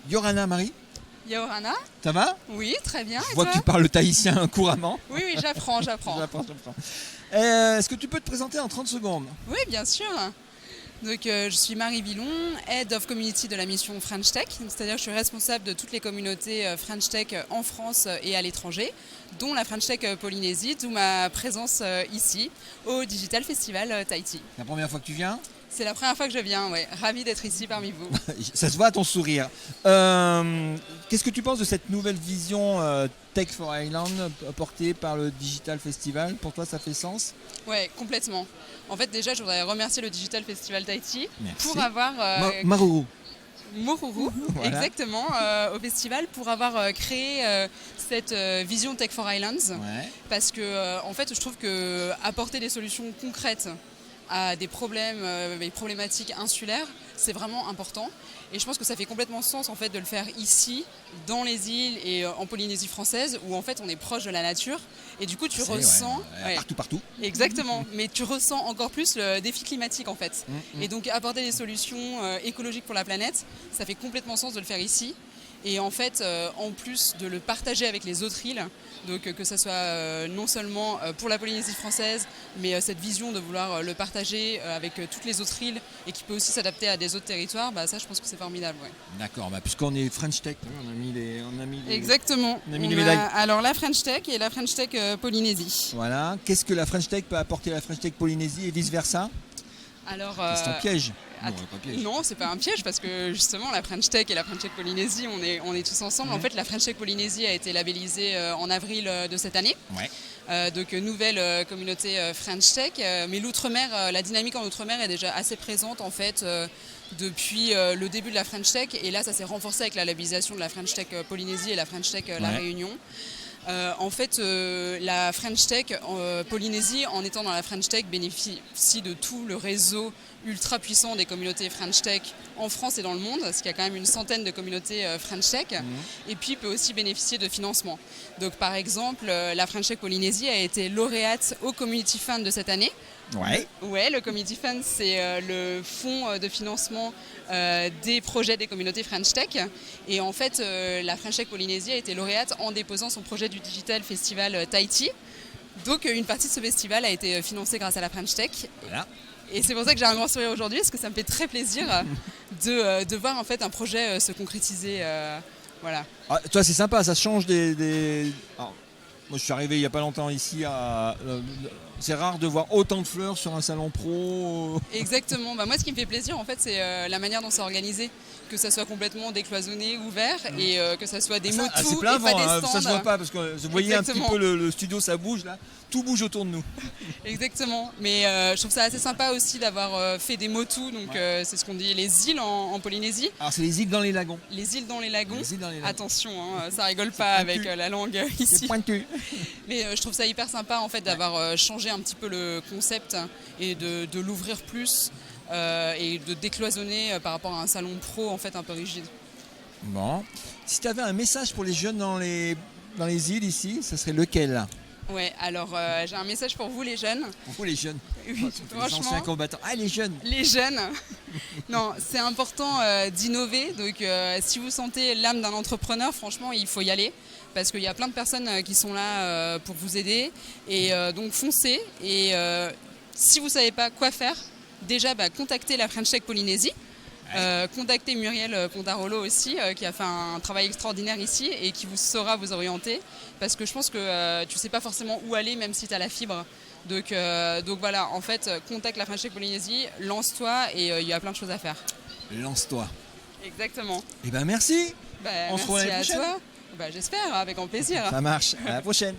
Yorana Marie, Yorana, ça va? oui, très bien. Je Et vois toi? que tu parles le tahitien couramment. Oui, oui, j'apprends. J'apprends. Est-ce que tu peux te présenter en 30 secondes? Oui, bien sûr. Donc, je suis Marie Villon, Head of Community de la mission French Tech. C'est-à-dire que je suis responsable de toutes les communautés French Tech en France et à l'étranger, dont la French Tech Polynésie, d'où ma présence ici, au Digital Festival Tahiti. La première fois que tu viens? C'est la première fois que je viens, ouais. Ravie d'être ici parmi vous. Ça se voit à ton sourire. Qu'est-ce que tu penses de cette nouvelle vision Tech for Island portée par le Digital Festival? Pour toi, ça fait sens? Ouais, complètement. En fait, déjà, je voudrais remercier le Digital Festival Tahiti Merci. pour avoir... Maruru. Mourourou, Voilà. exactement, au festival pour avoir créé cette vision Tech for Islands. Ouais. Parce que, en fait, je trouve que apporter des solutions concrètes à des problèmes, des problématiques insulaires, c'est vraiment important. Et je pense que ça fait complètement sens en fait de le faire ici, dans les îles et en Polynésie française, où en fait on est proche de la nature. Et du coup, tu ressens... Ouais, partout. Exactement, mais tu ressens encore plus le défi climatique en fait. Et donc apporter des solutions écologiques pour la planète, ça fait complètement sens de le faire ici. Et en fait, en plus de le partager avec les autres îles, donc que ce soit non seulement pour la Polynésie française, mais cette vision de vouloir le partager avec toutes les autres îles et qui peut aussi s'adapter à des autres territoires, bah ça je pense que c'est formidable. Ouais. D'accord, puisqu'on est French Tech, on a mis les Exactement. on a mis les médailles. Alors la French Tech et la French Tech Polynésie. Voilà. Qu'est-ce que la French Tech peut apporter à la French Tech Polynésie et vice-versa? Alors, C'est un piège. Att- Pas piège. Non, c'est pas un piège parce que justement la French Tech et la French Tech Polynésie, on est tous ensemble. En fait, la French Tech Polynésie a été labellisée en avril de cette année. Ouais. Donc nouvelle communauté French Tech. Mais l'outre-mer, la dynamique en outre-mer est déjà assez présente en fait depuis le début de la French Tech. Et là, ça s'est renforcé avec la labellisation de la French Tech Polynésie et la French Tech La Réunion. En fait, la French Tech Polynésie, en étant dans la French Tech, bénéficie de tout le réseau ultra puissant des communautés French Tech en France et dans le monde, parce qu'il y a quand même une centaine de communautés French Tech, et puis peut aussi bénéficier de financement. Donc par exemple, la French Tech Polynésie a été lauréate au Community Fund de cette année. Ouais. Le Community Fund, c'est le fonds de financement des projets des communautés French Tech. Et en fait, la French Tech Polynésie a été lauréate en déposant son projet du Digital Festival Tahiti. Donc une partie de ce festival a été financée grâce à la French Tech. Voilà. Et c'est pour ça que j'ai un grand sourire aujourd'hui, parce que ça me fait très plaisir de voir en fait un projet se concrétiser. Voilà. Ah, toi, c'est sympa, ça change des... Alors, moi, je suis arrivé il n'y a pas longtemps ici. C'est rare de voir autant de fleurs sur un salon pro. Exactement. Moi, ce qui me fait plaisir, en fait, c'est la manière dont c'est organisé. Que ça soit complètement décloisonné, ouvert, et que ça soit des mots C'est tout plein et pas vent, des stands. ça se voit pas parce que vous voyez Exactement. un petit peu le studio, ça bouge là. Tout bouge autour de nous. Exactement. Mais je trouve ça assez sympa aussi d'avoir fait des motu. Donc c'est ce qu'on dit les îles en Polynésie. Alors c'est les îles dans les lagons. Les îles dans les lagons. Les îles dans les lagons. Attention, ça rigole pas avec la langue C'est ici. pointu. Mais je trouve ça hyper sympa en fait d'avoir changé un petit peu le concept et de l'ouvrir plus et de décloisonner par rapport à un salon pro en fait un peu rigide. Bon. Si tu avais un message pour les jeunes dans les îles ici, ça serait lequel? Ouais, alors j'ai un message pour vous les jeunes. Pour vous les jeunes. Oui, Les franchement. anciens combattants. Ah les jeunes. Les jeunes, non, c'est important d'innover. Donc, si vous sentez l'âme d'un entrepreneur, franchement, il faut y aller parce qu'il y a plein de personnes qui sont là pour vous aider. Et donc, foncez. Et si vous ne savez pas quoi faire, déjà, contactez la French Tech Polynésie. Contactez Muriel Pontarolo aussi, qui a fait un travail extraordinaire ici et qui vous saura vous orienter. Parce que je pense que tu ne sais pas forcément où aller, même si tu as la fibre. Donc voilà, en fait, contacte la French Tech Polynésie, lance-toi et il y a plein de choses à faire. Lance-toi. Exactement. Eh ben merci. On se Merci revoit l'année à prochaine. toi. J'espère, avec grand plaisir. Ça marche. À la prochaine.